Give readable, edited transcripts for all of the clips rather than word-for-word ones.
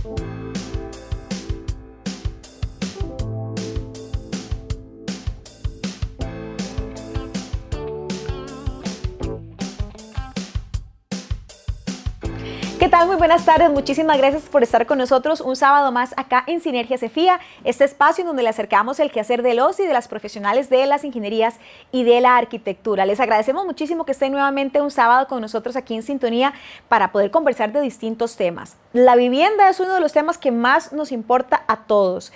¿Qué tal? Muy buenas tardes, muchísimas gracias por estar con nosotros un sábado más acá en Sinergia CEFIA, este espacio en donde le acercamos el quehacer de los y de las profesionales de las ingenierías y de la arquitectura. Les agradecemos muchísimo que estén nuevamente un sábado con nosotros aquí en sintonía para poder conversar de distintos temas. La vivienda es uno de los temas que más nos importa a todos.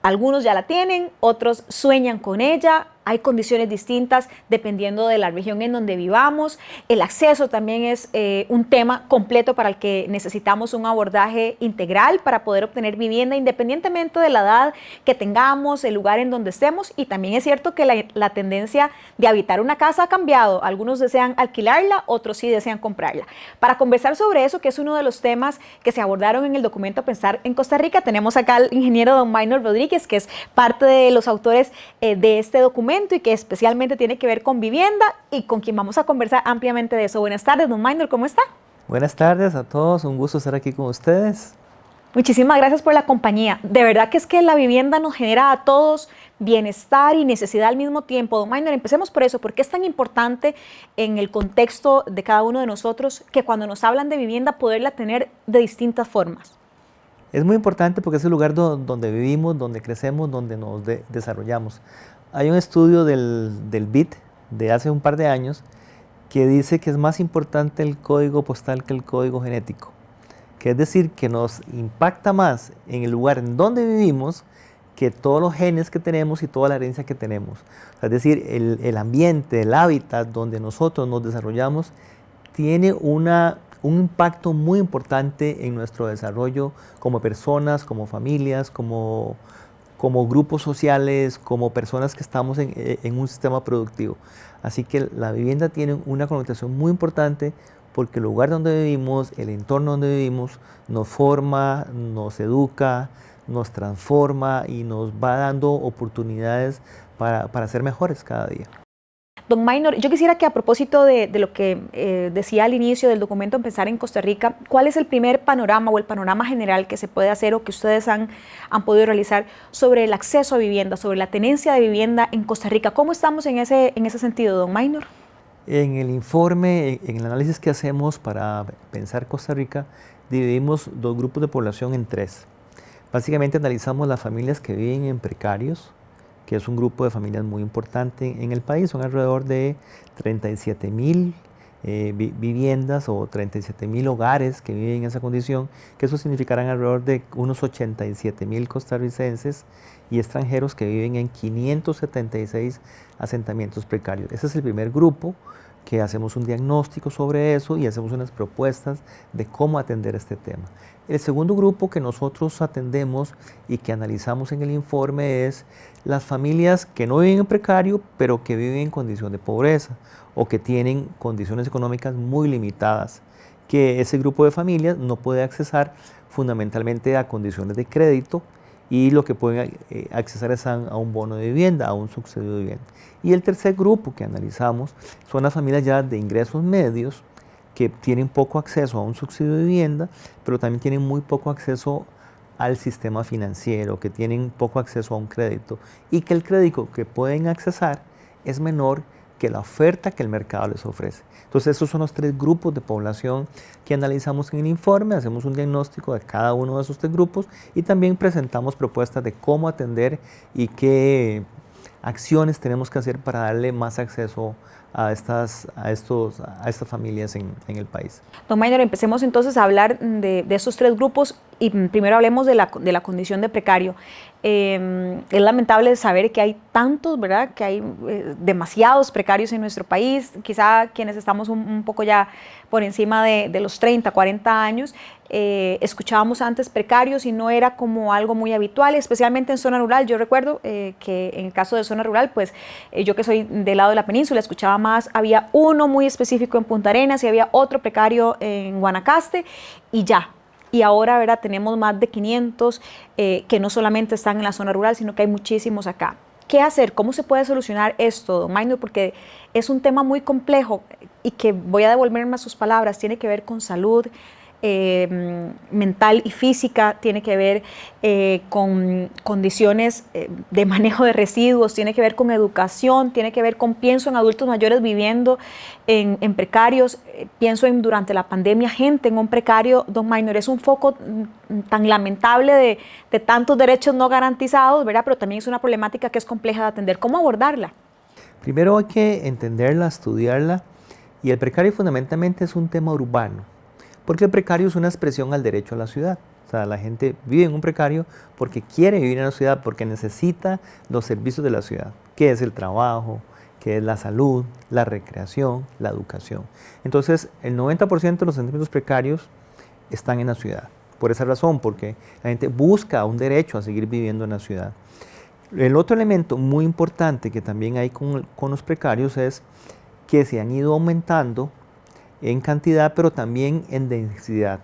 Algunos ya la tienen, otros sueñan con ella. Hay condiciones distintas dependiendo de la región en donde vivamos. El acceso también es un tema completo para el que necesitamos un abordaje integral para poder obtener vivienda independientemente de la edad que tengamos, el lugar en donde estemos. Y también es cierto que la tendencia de habitar una casa ha cambiado. Algunos desean alquilarla, otros sí desean comprarla. Para conversar sobre eso, que es uno de los temas que se abordaron en el documento Pensar en Costa Rica, tenemos acá al ingeniero don Maynor Rodríguez, que es parte de los autores de este documento y que especialmente tiene que ver con vivienda y con quien vamos a conversar ampliamente de eso. Buenas tardes, don Maynor, ¿cómo está? Buenas tardes a todos, un gusto estar aquí con ustedes. Muchísimas gracias por la compañía. De verdad que es que la vivienda nos genera a todos bienestar y necesidad al mismo tiempo. Don Maynor, empecemos por eso. ¿Por qué es tan importante en el contexto de cada uno de nosotros que cuando nos hablan de vivienda poderla tener de distintas formas? Es muy importante porque es el lugar donde vivimos, donde crecemos, donde nos desarrollamos. Hay un estudio del BID de hace un par de años que dice que es más importante el código postal que el código genético, que es decir, que nos impacta más en el lugar en donde vivimos que todos los genes que tenemos y toda la herencia que tenemos. O sea, es decir, el ambiente, el hábitat donde nosotros nos desarrollamos tiene un impacto muy importante en nuestro desarrollo como personas, como familias, como grupos sociales, como personas que estamos en un sistema productivo. Así que la vivienda tiene una connotación muy importante porque el lugar donde vivimos, el entorno donde vivimos, nos forma, nos educa, nos transforma y nos va dando oportunidades para ser mejores cada día. Don Maynor, yo quisiera que a propósito de lo que decía al inicio del documento Pensar en Costa Rica, ¿cuál es el primer panorama o el panorama general que se puede hacer o que ustedes han podido realizar sobre el acceso a vivienda, sobre la tenencia de vivienda en Costa Rica? ¿Cómo estamos en ese sentido, don Maynor? En el informe, en el análisis que hacemos para Pensar Costa Rica, dividimos dos grupos de población en tres. Básicamente analizamos las familias que viven en precarios, que es un grupo de familias muy importante en el país. Son alrededor de 37,000 viviendas o 37,000 hogares que viven en esa condición, que eso significarán alrededor de unos 87,000 costarricenses y extranjeros que viven en 576 asentamientos precarios. Ese es el primer grupo, que hacemos un diagnóstico sobre eso y hacemos unas propuestas de cómo atender este tema. El segundo grupo que nosotros atendemos y que analizamos en el informe es las familias que no viven en precario, pero que viven en condición de pobreza o que tienen condiciones económicas muy limitadas, que ese grupo de familias no puede accesar fundamentalmente a condiciones de crédito y lo que pueden accesar es a un bono de vivienda, a un subsidio de vivienda. Y el tercer grupo que analizamos son las familias ya de ingresos medios que tienen poco acceso a un subsidio de vivienda, pero también tienen muy poco acceso al sistema financiero, que tienen poco acceso a un crédito y que el crédito que pueden accesar es menor que la oferta que el mercado les ofrece. Entonces, esos son los tres grupos de población que analizamos en el informe, hacemos un diagnóstico de cada uno de esos tres grupos y también presentamos propuestas de cómo atender y qué acciones tenemos que hacer para darle más acceso a estas familias en el país. Don Maynor, empecemos entonces a hablar de esos tres grupos y primero hablemos de la condición de precario. Es lamentable saber que hay tantos, ¿verdad? Que hay demasiados precarios en nuestro país, quizá quienes estamos un poco ya por encima de los 30, 40 años, escuchábamos antes precarios y no era como algo muy habitual, especialmente en zona rural. Yo recuerdo que en el caso de zona rural, pues yo que soy del lado de la península, escuchaba más, había uno muy específico en Punta Arenas y había otro precario en Guanacaste y ya. Y ahora, ¿verdad? Tenemos más de 500 que no solamente están en la zona rural, sino que hay muchísimos acá. ¿Qué hacer? ¿Cómo se puede solucionar esto, don Maynor? Porque es un tema muy complejo y que voy a devolverme a sus palabras, tiene que ver con salud, mental y física, tiene que ver con condiciones de manejo de residuos, tiene que ver con educación, tiene que ver con, pienso en adultos mayores viviendo en precarios, pienso en durante la pandemia gente en un precario. Don Maynor, es un foco tan lamentable de tantos derechos no garantizados, ¿verdad? Pero también es una problemática que es compleja de atender. ¿Cómo abordarla? Primero hay que entenderla, estudiarla, y el precario fundamentalmente es un tema urbano, porque el precario es una expresión al derecho a la ciudad. O sea, la gente vive en un precario porque quiere vivir en la ciudad, porque necesita los servicios de la ciudad, que es el trabajo, que es la salud, la recreación, la educación. Entonces, el 90% de los asentamientos precarios están en la ciudad. Por esa razón, porque la gente busca un derecho a seguir viviendo en la ciudad. El otro elemento muy importante que también hay con los precarios es que se han ido aumentando en cantidad, pero también en densidad.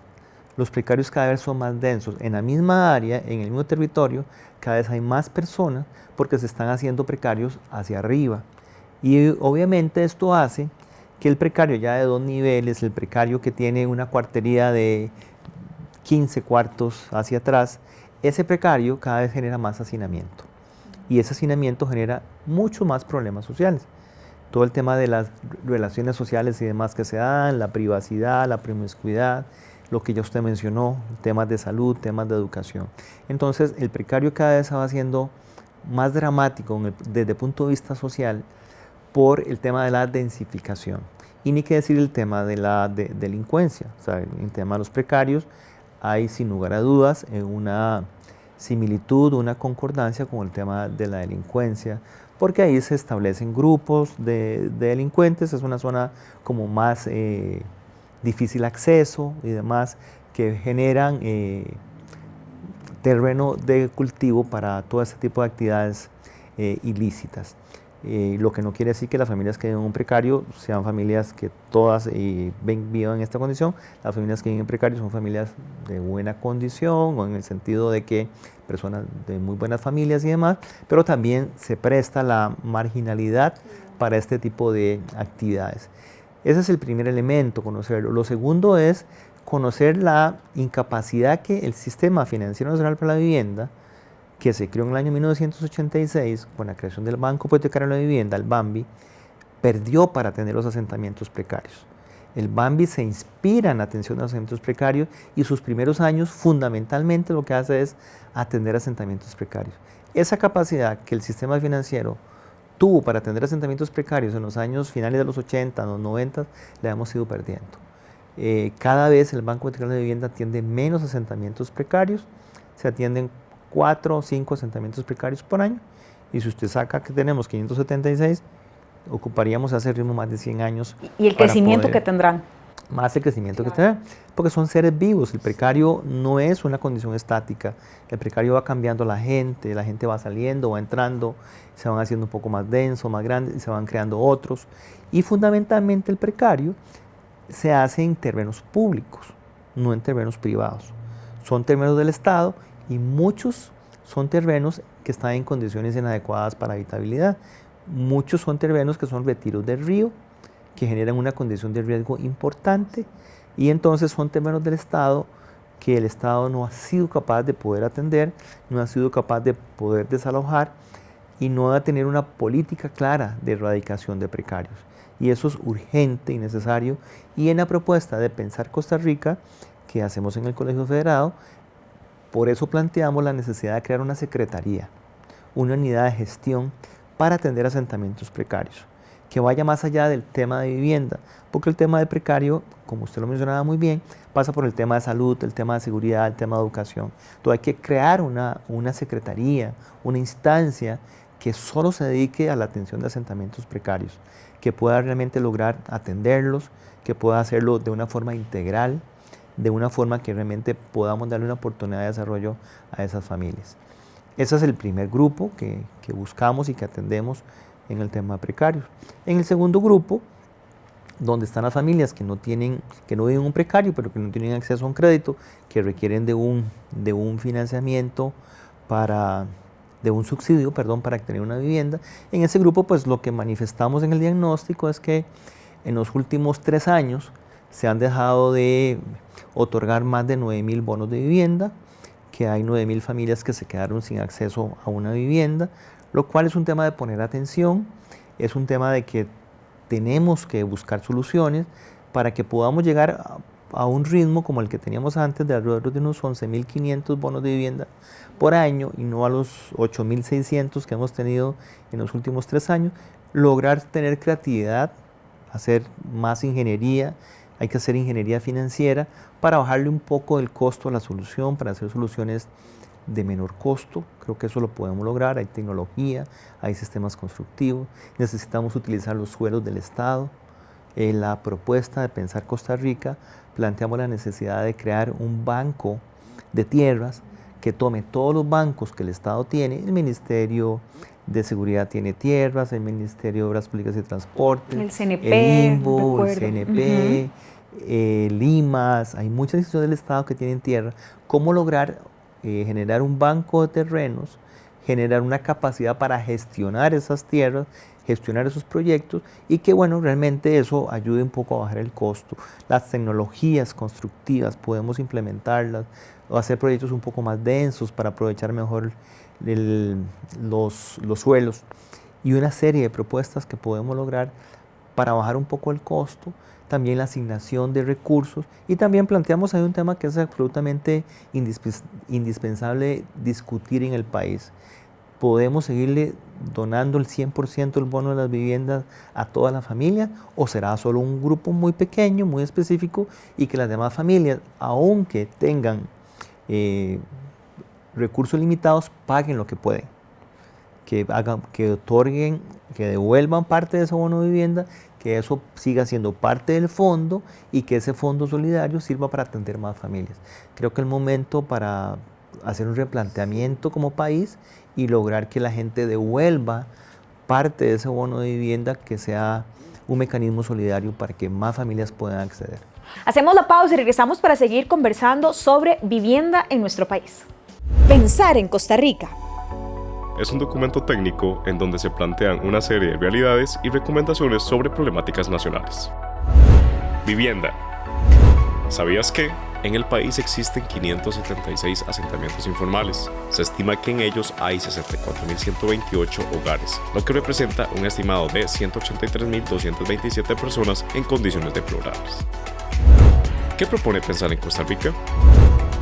Los precarios cada vez son más densos. En la misma área, en el mismo territorio, cada vez hay más personas porque se están haciendo precarios hacia arriba. Y obviamente esto hace que el precario ya de 2 niveles, el precario que tiene una cuartería de 15 cuartos hacia atrás, ese precario cada vez genera más hacinamiento. Y ese hacinamiento genera muchos más problemas sociales. Todo el tema de las relaciones sociales y demás que se dan, la privacidad, la promiscuidad, lo que ya usted mencionó, temas de salud, temas de educación. Entonces, el precario cada vez se va haciendo más dramático desde el punto de vista social por el tema de la densificación. Y ni qué decir el tema de la delincuencia. O sea, en el tema de los precarios hay, sin lugar a dudas, una similitud, una concordancia con el tema de la delincuencia, porque ahí se establecen grupos de delincuentes, es una zona como más difícil acceso y demás, que generan terreno de cultivo para todo este tipo de actividades ilícitas. Lo que no quiere decir que las familias que viven en un precario sean familias que todas vivan en esta condición. Las familias que viven en precario son familias de buena condición, o en el sentido de que personas de muy buenas familias y demás, pero también se presta la marginalidad para este tipo de actividades. Ese es el primer elemento, conocerlo. Lo segundo es conocer la incapacidad que el Sistema Financiero Nacional para la Vivienda, que se creó en el año 1986 con la creación del Banco Hipotecario de la Vivienda, el BAMBI, perdió para atender los asentamientos precarios. El BAMBI se inspira en la atención de los asentamientos precarios y sus primeros años fundamentalmente lo que hace es atender asentamientos precarios. Esa capacidad que el sistema financiero tuvo para atender asentamientos precarios en los años finales de los 80, los 90, la hemos ido perdiendo. Cada vez el Banco Hipotecario de Vivienda atiende menos asentamientos precarios, se atienden 4 o 5 asentamientos precarios por año, y si usted saca que tenemos 576, ocuparíamos a ese ritmo más de 100 años. ¿Y el crecimiento que tendrán? Más el crecimiento que tendrán, porque son seres vivos. El precario no es una condición estática, el precario va cambiando la gente va saliendo, va entrando, se van haciendo un poco más densos, más grandes, y se van creando otros. Y fundamentalmente el precario se hace en terrenos públicos, no en terrenos privados. Son terrenos del Estado, y muchos son terrenos que están en condiciones inadecuadas para habitabilidad. Muchos son terrenos que son retiros del río, que generan una condición de riesgo importante, y entonces son terrenos del Estado que el Estado no ha sido capaz de poder atender, no ha sido capaz de poder desalojar, y no va a tener una política clara de erradicación de precarios. Y eso es urgente y necesario, y en la propuesta de Pensar Costa Rica, que hacemos en el Colegio Federado, por eso planteamos la necesidad de crear una secretaría, una unidad de gestión para atender asentamientos precarios, que vaya más allá del tema de vivienda, porque el tema de precario, como usted lo mencionaba muy bien, pasa por el tema de salud, el tema de seguridad, el tema de educación. Entonces hay que crear una secretaría, una instancia que solo se dedique a la atención de asentamientos precarios, que pueda realmente lograr atenderlos, que pueda hacerlo de una forma integral, de una forma que realmente podamos darle una oportunidad de desarrollo a esas familias. Ese es el primer grupo que buscamos y que atendemos en el tema precario. En el segundo grupo, donde están las familias que no viven en un precario, pero que no tienen acceso a un crédito, que requieren de un financiamiento de un subsidio, para tener una vivienda. En ese grupo, pues lo que manifestamos en el diagnóstico es que en los últimos 3 años se han dejado de otorgar más de 9.000 bonos de vivienda, que hay 9.000 familias que se quedaron sin acceso a una vivienda, lo cual es un tema de poner atención, es un tema de que tenemos que buscar soluciones para que podamos llegar a un ritmo como el que teníamos antes, de alrededor de unos 11.500 bonos de vivienda por año y no a los 8.600 que hemos tenido en los últimos 3 años. Lograr tener creatividad, hacer más ingeniería, hay que hacer ingeniería financiera para bajarle un poco el costo a la solución, para hacer soluciones de menor costo. Creo que eso lo podemos lograr. Hay tecnología, hay sistemas constructivos, necesitamos utilizar los suelos del Estado. En la propuesta de Pensar Costa Rica planteamos la necesidad de crear un banco de tierras que tome todos los bancos que el Estado tiene. El Ministerio de Seguridad tiene tierras, el Ministerio de Obras Públicas y Transporte, el CNP, el INBU, el CNP, el IMAS, hay muchas instituciones del Estado que tienen tierra. ¿Cómo lograr generar un banco de terrenos, generar una capacidad para gestionar esas tierras, gestionar esos proyectos y que, bueno, realmente eso ayude un poco a bajar el costo? Las tecnologías constructivas podemos implementarlas o hacer proyectos un poco más densos para aprovechar mejor los suelos, y una serie de propuestas que podemos lograr para bajar un poco el costo, también la asignación de recursos, y también planteamos ahí un tema que es absolutamente indispensable discutir en el país. ¿Podemos seguirle donando el 100% del bono de las viviendas a toda la familia o será solo un grupo muy pequeño, muy específico, y que las demás familias, aunque tengan recursos limitados, paguen lo que pueden? Que otorguen, que devuelvan parte de ese bono de vivienda, que eso siga siendo parte del fondo y que ese fondo solidario sirva para atender más familias. Creo que es el momento para hacer un replanteamiento como país y lograr que la gente devuelva parte de ese bono de vivienda, que sea un mecanismo solidario para que más familias puedan acceder. Hacemos la pausa y regresamos para seguir conversando sobre vivienda en nuestro país. Pensar en Costa Rica. Es un documento técnico en donde se plantean una serie de realidades y recomendaciones sobre problemáticas nacionales. Vivienda. ¿Sabías que en el país existen 576 asentamientos informales? Se estima que en ellos hay 64.128 hogares, lo que representa un estimado de 183.227 personas en condiciones deplorables. ¿Qué propone Pensar en Costa Rica?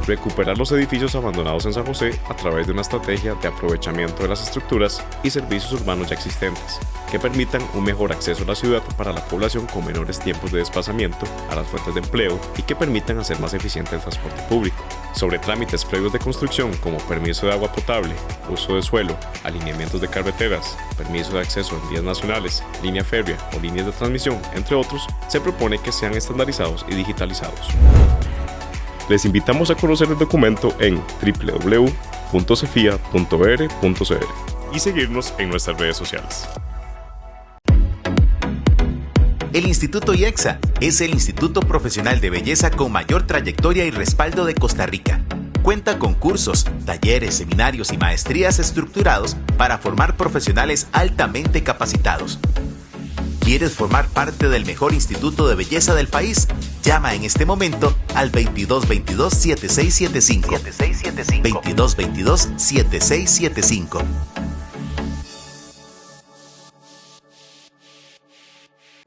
Recuperar los edificios abandonados en San José a través de una estrategia de aprovechamiento de las estructuras y servicios urbanos ya existentes, que permitan un mejor acceso a la ciudad para la población con menores tiempos de desplazamiento a las fuentes de empleo y que permitan hacer más eficiente el transporte público. Sobre trámites previos de construcción como permiso de agua potable, uso de suelo, alineamientos de carreteras, permiso de acceso en vías nacionales, línea férrea o líneas de transmisión, entre otros, se propone que sean estandarizados y digitalizados. Les invitamos a conocer el documento en www.cefia.br.cr y seguirnos en nuestras redes sociales. El Instituto IEXA es el instituto profesional de belleza con mayor trayectoria y respaldo de Costa Rica. Cuenta con cursos, talleres, seminarios y maestrías estructurados para formar profesionales altamente capacitados. ¿Quieres formar parte del mejor instituto de belleza del país? Llama en este momento al 2222-7675. 2222-7675.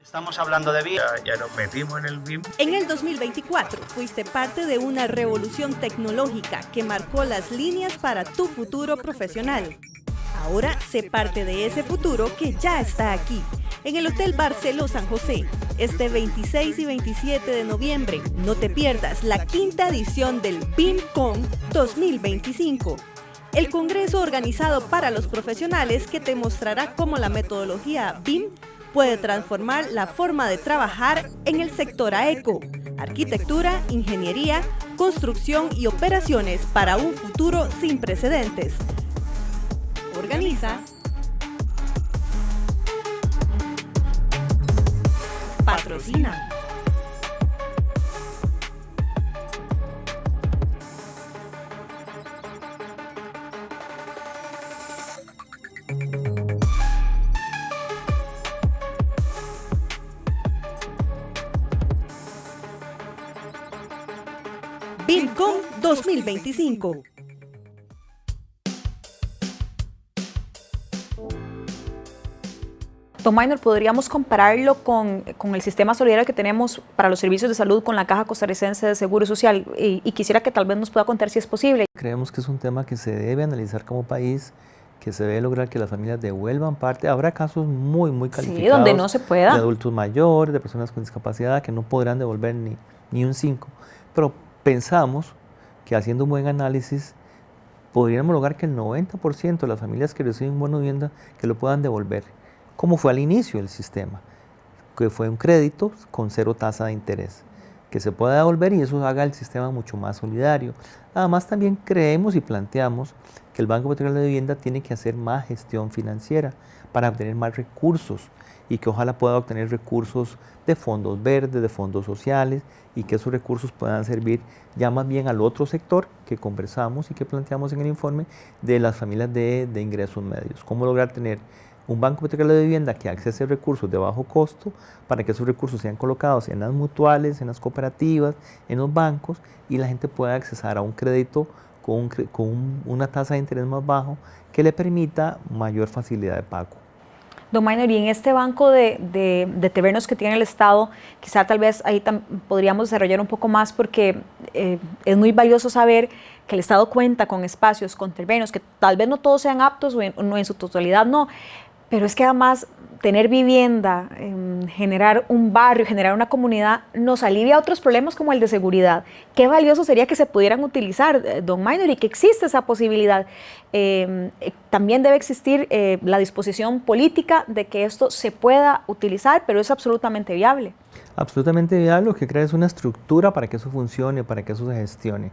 Estamos hablando de BIM, ya nos metimos en el BIM. En el 2024 fuiste parte de una revolución tecnológica que marcó las líneas para tu futuro profesional. Ahora sé parte de ese futuro que ya está aquí, en el Hotel Barceló San José, este 26 y 27 de noviembre. No te pierdas la quinta edición del BIMCon 2025, el congreso organizado para los profesionales que te mostrará cómo la metodología BIM puede transformar la forma de trabajar en el sector AECO, arquitectura, ingeniería, construcción y operaciones para un futuro sin precedentes. Organiza. Patrocina. BINCOM 2025. Don Maynor, ¿podríamos compararlo con el sistema solidario que tenemos para los servicios de salud con la Caja Costarricense de Seguro Social? Y quisiera que tal vez nos pueda contar si es posible. Creemos que es un tema que se debe analizar como país, que se debe lograr que las familias devuelvan parte. Habrá casos muy calificados. Sí, donde no se pueda. De adultos mayores, de personas con discapacidad que no podrán devolver ni un 5. Pero pensamos que haciendo un buen análisis podríamos lograr que el 90% de las familias que reciben bono de vivienda que lo puedan devolver, como fue al inicio del sistema, que fue un crédito con 0 tasa de interés, que se pueda devolver y eso haga el sistema mucho más solidario. Además también creemos y planteamos que el Banco Hipotecario de Vivienda tiene que hacer más gestión financiera para obtener más recursos y que ojalá pueda obtener recursos de fondos verdes, de fondos sociales y que esos recursos puedan servir ya más bien al otro sector que conversamos y que planteamos en el informe de las familias de ingresos medios. ¿Cómo lograr tener un banco hipotecario de vivienda que accese recursos de bajo costo para que esos recursos sean colocados en las mutuales, en las cooperativas, en los bancos y la gente pueda accesar a un crédito con una tasa de interés más bajo que le permita mayor facilidad de pago? Don Maynor, y en este banco de terrenos que tiene el Estado, quizá tal vez ahí podríamos desarrollar un poco más porque es muy valioso saber que el Estado cuenta con espacios, con terrenos, que tal vez no todos sean aptos o en su totalidad no, pero es que además tener vivienda, generar un barrio, generar una comunidad, nos alivia otros problemas como el de seguridad. Qué valioso sería que se pudieran utilizar, don Maynor, y que existe esa posibilidad. También debe existir la disposición política de que esto se pueda utilizar, pero es absolutamente viable. Absolutamente viable, lo que crea es una estructura para que eso funcione, para que eso se gestione.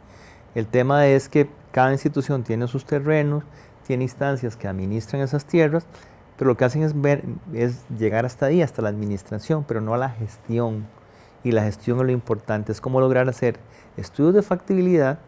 El tema es que cada institución tiene sus terrenos, tiene instancias que administran esas tierras, pero lo que hacen es llegar hasta ahí, hasta la administración, pero no a la gestión. Y la gestión es lo importante, es cómo lograr hacer estudios de factibilidad,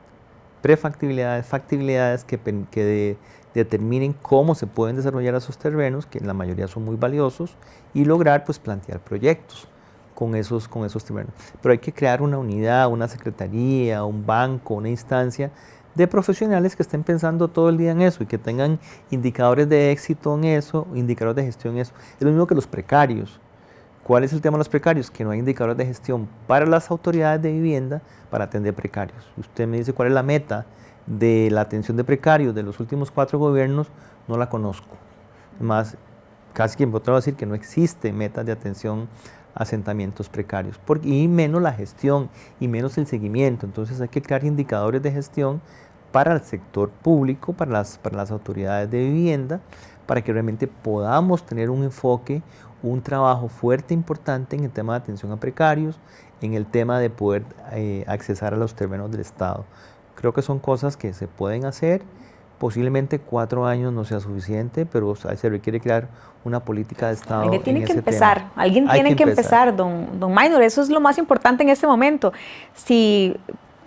prefactibilidades, factibilidades que determinen cómo se pueden desarrollar esos terrenos, que en la mayoría son muy valiosos, y lograr pues plantear proyectos con esos terrenos. Pero hay que crear una unidad, una secretaría, un banco, una instancia de profesionales que estén pensando todo el día en eso y que tengan indicadores de éxito en eso, indicadores de gestión en eso. Es lo mismo que los precarios. ¿Cuál es el tema de los precarios? Que no hay indicadores de gestión para las autoridades de vivienda para atender precarios. Usted me dice cuál es la meta de la atención de precarios de los últimos 4 gobiernos, no la conozco. Además, casi que me puedo decir que no existe metas de atención a asentamientos precarios, y menos la gestión y menos el seguimiento. Entonces hay que crear indicadores de gestión para el sector público, para las autoridades de vivienda, para que realmente podamos tener un enfoque, un trabajo fuerte, importante en el tema de atención a precarios, en el tema de poder accesar a los terrenos del Estado. Creo que son cosas que se pueden hacer. Posiblemente 4 años no sea suficiente, pero se requiere crear una política de Estado. Alguien tiene en que ese empezar, tema. alguien tiene que empezar, don Maynor, eso es lo más importante en este momento. Si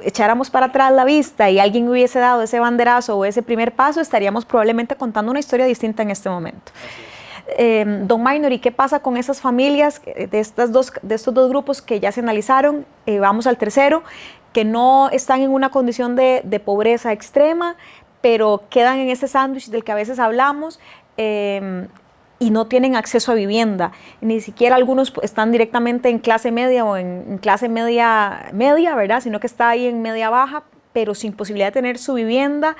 echáramos para atrás la vista y alguien hubiese dado ese banderazo o ese primer paso, estaríamos probablemente contando una historia distinta en este momento. Don Maynor, ¿y qué pasa con esas familias de estos dos grupos que ya se analizaron? Vamos al tercero, que no están en una condición de pobreza extrema, pero quedan en ese sándwich del que a veces hablamos y no tienen acceso a vivienda. Ni siquiera algunos están directamente en clase media o en clase media, ¿verdad? Sino que está ahí en media baja, pero sin posibilidad de tener su vivienda,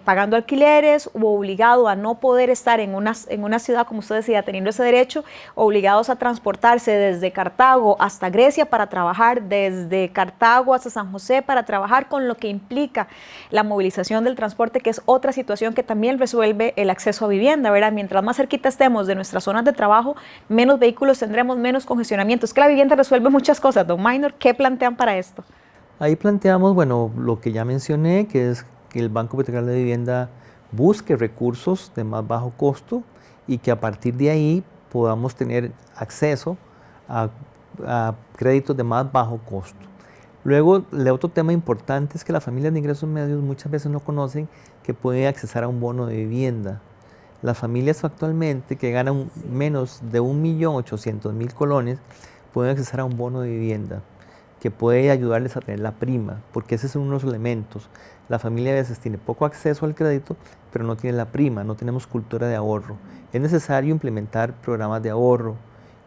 pagando alquileres o obligado a no poder estar en una ciudad, como usted decía, teniendo ese derecho, obligados a transportarse desde Cartago hasta Grecia para trabajar, desde Cartago hasta San José para trabajar, con lo que implica la movilización del transporte, que es otra situación que también resuelve el acceso a vivienda, ¿verdad? Mientras más cerquita estemos de nuestras zonas de trabajo, menos vehículos tendremos, menos congestionamiento. Es que la vivienda resuelve muchas cosas. Don Maynor, ¿qué plantean para esto? Ahí planteamos, bueno, lo que ya mencioné, que es que el Banco Hipotecario de Vivienda busque recursos de más bajo costo y que a partir de ahí podamos tener acceso a créditos de más bajo costo. Luego, el otro tema importante es que las familias de ingresos medios muchas veces no conocen que pueden accesar a un bono de vivienda. Las familias actualmente que ganan menos de 1.800.000 colones pueden accesar a un bono de vivienda. que puede ayudarles a tener la prima, porque ese es uno de los elementos. La familia a veces tiene poco acceso al crédito, pero no tiene la prima, no tenemos cultura de ahorro. Es necesario implementar programas de ahorro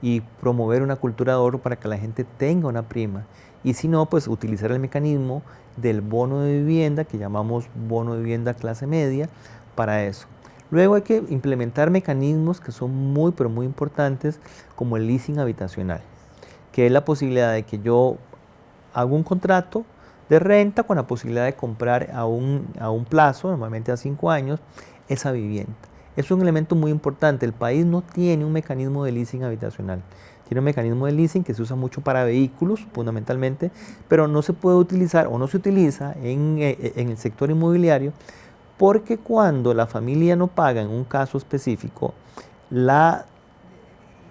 y promover una cultura de ahorro para que la gente tenga una prima. Y si no, pues utilizar el mecanismo del bono de vivienda, que llamamos bono de vivienda clase media, para eso. Luego hay que implementar mecanismos que son muy, pero muy importantes, como el leasing habitacional, que es la posibilidad de que yo hago un contrato de renta con la posibilidad de comprar a un plazo, normalmente a 5 años, esa vivienda. Es un elemento muy importante. El país no tiene un mecanismo de leasing habitacional. Tiene un mecanismo de leasing que se usa mucho para vehículos, fundamentalmente, pero no se puede utilizar o no se utiliza en el sector inmobiliario, porque cuando la familia no paga en un caso específico, la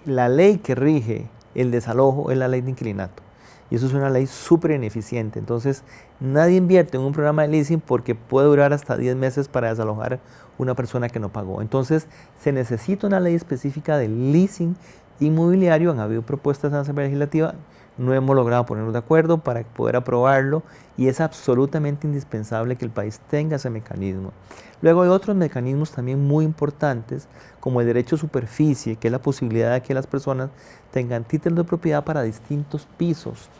ley que rige el desalojo es la ley de inquilinato. Y eso es una ley súper ineficiente. Entonces, nadie invierte en un programa de leasing porque puede durar hasta 10 meses para desalojar una persona que no pagó. Entonces, se necesita una ley específica de leasing inmobiliario. Han habido propuestas en la Asamblea Legislativa, no hemos logrado ponernos de acuerdo para poder aprobarlo, y es absolutamente indispensable que el país tenga ese mecanismo. Luego hay otros mecanismos también muy importantes, como el derecho a superficie, que es la posibilidad de que las personas tengan títulos de propiedad para distintos pisos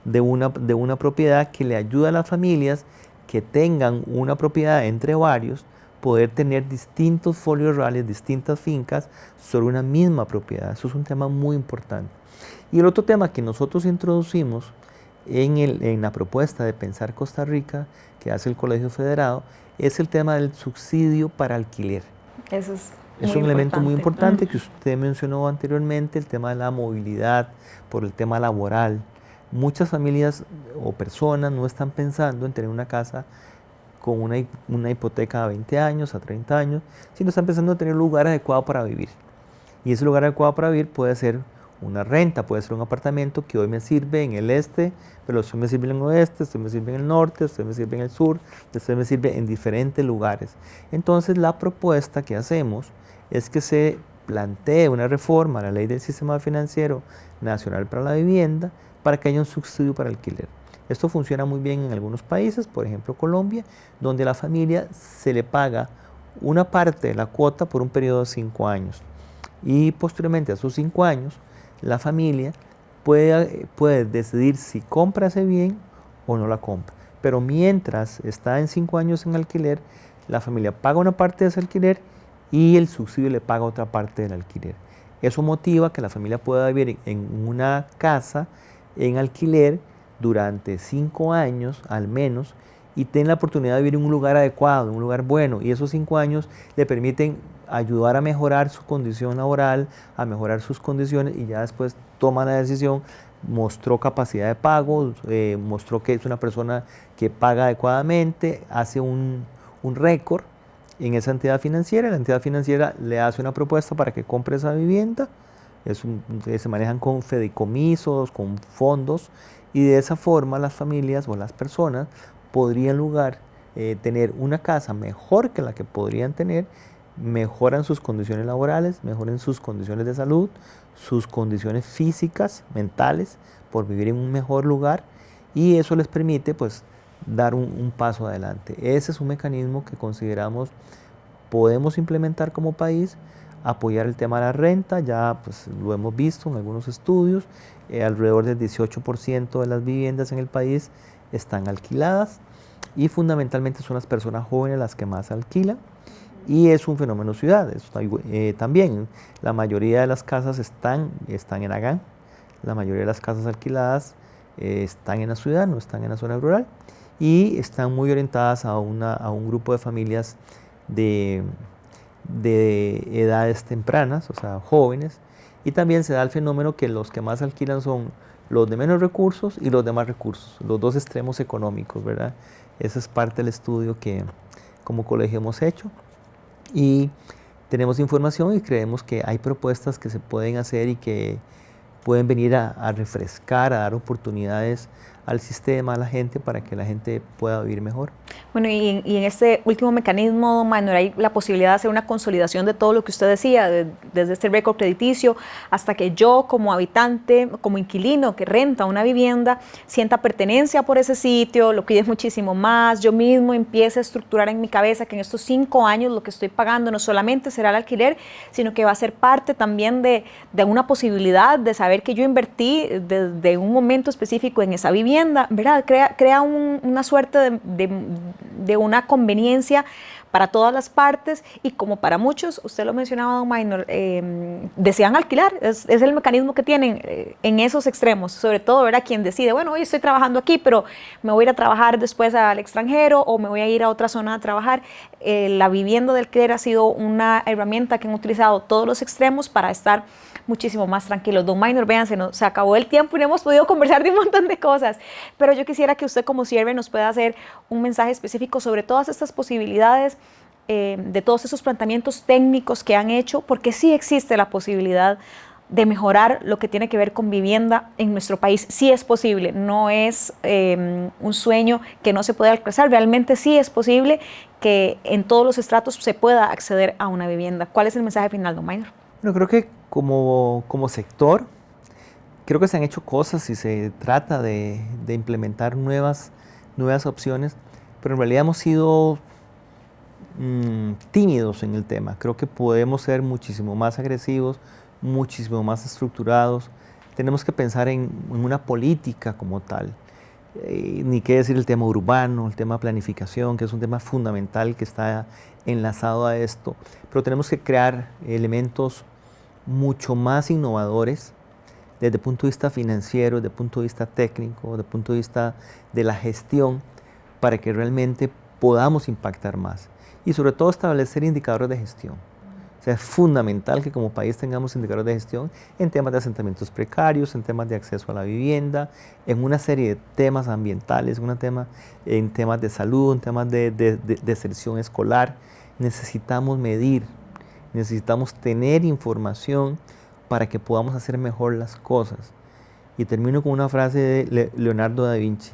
de una propiedad, que le ayuda a las familias que tengan una propiedad entre varios, poder tener distintos folios reales, distintas fincas sobre una misma propiedad. Eso es un tema muy importante. Y el otro tema que nosotros introducimos en la propuesta de Pensar Costa Rica, que hace el Colegio Federado, es el tema del subsidio para alquiler. Eso es un elemento muy importante que usted mencionó anteriormente, el tema de la movilidad, por el tema laboral. Muchas familias o personas no están pensando en tener una casa con una hipoteca a 20 años, a 30 años, sino están pensando en tener un lugar adecuado para vivir. Y ese lugar adecuado para vivir puede ser una renta, puede ser un apartamento que hoy me sirve en el este, pero después me sirve en el oeste, después me sirve en el norte, después me sirve en el sur, después me sirve en diferentes lugares. Entonces, la propuesta que hacemos es que se plantee una reforma a la ley del Sistema Financiero Nacional para la Vivienda, para que haya un subsidio para alquiler. Esto funciona muy bien en algunos países, por ejemplo Colombia, donde a la familia se le paga una parte de la cuota por un periodo de 5 años. Y posteriormente a esos 5 años, la familia puede decidir si compra ese bien o no la compra. Pero mientras está en 5 años en alquiler, la familia paga una parte de ese alquiler y el subsidio le paga otra parte del alquiler. Eso motiva que la familia pueda vivir en una casa en alquiler durante 5 años al menos, y tenga la oportunidad de vivir en un lugar adecuado, en un lugar bueno, y esos 5 años le permiten ayudar a mejorar su condición laboral, a mejorar sus condiciones, y ya después toma la decisión. Mostró capacidad de pago, mostró que es una persona que paga adecuadamente, hace un récord en esa entidad financiera. La entidad financiera le hace una propuesta para que compre esa vivienda. Se manejan con fideicomisos, con fondos, y de esa forma las familias o las personas podrían tener una casa mejor que la que podrían tener, mejoran sus condiciones laborales, mejoran sus condiciones de salud, sus condiciones físicas, mentales, por vivir en un mejor lugar, y eso les permite pues dar un paso adelante. Ese es un mecanismo que consideramos podemos implementar como país. Apoyar el tema de la renta, ya pues lo hemos visto en algunos estudios, alrededor del 18% de las viviendas en el país están alquiladas, y fundamentalmente son las personas jóvenes las que más alquilan, y es un fenómeno ciudad. También la mayoría de las casas están en Agán, la mayoría de las casas alquiladas están en la ciudad, no están en la zona rural, y están muy orientadas a un grupo de familias de edades tempranas, o sea, jóvenes, y también se da el fenómeno que los que más alquilan son los de menos recursos y los de más recursos, los dos extremos económicos, ¿verdad? Ese es parte del estudio que como colegio hemos hecho, y tenemos información y creemos que hay propuestas que se pueden hacer y que pueden venir a refrescar, a dar oportunidades al sistema, a la gente, para que la gente pueda vivir mejor. Bueno, y en este último mecanismo, don Maynor, hay la posibilidad de hacer una consolidación de todo lo que usted decía, desde este récord crediticio hasta que yo como habitante, como inquilino que renta una vivienda, sienta pertenencia por ese sitio, lo cuide muchísimo más, yo mismo empiece a estructurar en mi cabeza que en estos 5 años lo que estoy pagando no solamente será el alquiler, sino que va a ser parte también de una posibilidad de saber que yo invertí desde un momento específico en esa vivienda, ¿verdad? Crea una suerte de una conveniencia para todas las partes y como para muchos, usted lo mencionaba, don Maynor, desean alquilar, es el mecanismo que tienen en esos extremos, sobre todo, ¿verdad? Quien decide, bueno, hoy estoy trabajando aquí, pero me voy a ir a trabajar después al extranjero o me voy a ir a otra zona a trabajar. La vivienda de alquiler ha sido una herramienta que han utilizado todos los extremos para estar muchísimo más tranquilos. Don Maynor, vean, se acabó el tiempo y no hemos podido conversar de un montón de cosas, pero yo quisiera que usted como cierre nos pueda hacer un mensaje específico sobre todas estas posibilidades, de todos esos planteamientos técnicos que han hecho, porque sí existe la posibilidad de mejorar lo que tiene que ver con vivienda en nuestro país. Sí es posible, no es un sueño que no se puede alcanzar, realmente sí es posible que en todos los estratos se pueda acceder a una vivienda. ¿Cuál es el mensaje final, don Maynor? Bueno, creo que como sector, creo que se han hecho cosas y se trata de implementar nuevas opciones, pero en realidad hemos sido tímidos en el tema. Creo que podemos ser muchísimo más agresivos, muchísimo más estructurados. Tenemos que pensar en una política como tal. Ni qué decir el tema urbano, el tema planificación, que es un tema fundamental que está enlazado a esto, pero tenemos que crear elementos mucho más innovadores desde el punto de vista financiero, desde el punto de vista técnico, desde el punto de vista de la gestión, para que realmente podamos impactar más y sobre todo establecer indicadores de gestión. O sea, es fundamental que como país tengamos indicadores de gestión en temas de asentamientos precarios, en temas de acceso a la vivienda, en una serie de temas ambientales, en temas de salud, en temas de deserción escolar. Necesitamos medir, necesitamos tener información para que podamos hacer mejor las cosas. Y termino con una frase de Leonardo da Vinci.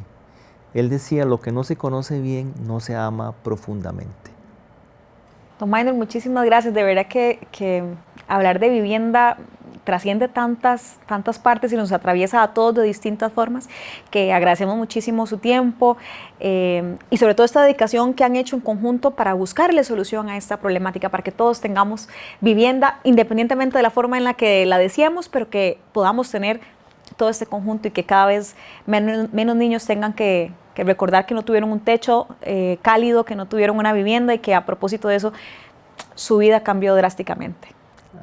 Él decía, lo que no se conoce bien no se ama profundamente. Don Maynor, muchísimas gracias. De verdad que hablar de vivienda trasciende tantas partes y nos atraviesa a todos de distintas formas, que agradecemos muchísimo su tiempo y sobre todo esta dedicación que han hecho en conjunto para buscarle solución a esta problemática, para que todos tengamos vivienda independientemente de la forma en la que la deseamos, pero que podamos tener todo este conjunto y que cada vez menos niños tengan que recordar que no tuvieron un techo cálido, que no tuvieron una vivienda y que a propósito de eso su vida cambió drásticamente.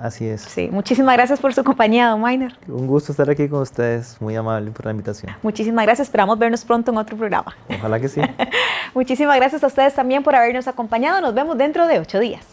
Así es. Sí, muchísimas gracias por su compañía, don Maynor. Un gusto estar aquí con ustedes, muy amable por la invitación. Muchísimas gracias, esperamos vernos pronto en otro programa. Ojalá que sí. Muchísimas gracias a ustedes también por habernos acompañado, nos vemos dentro de 8 días.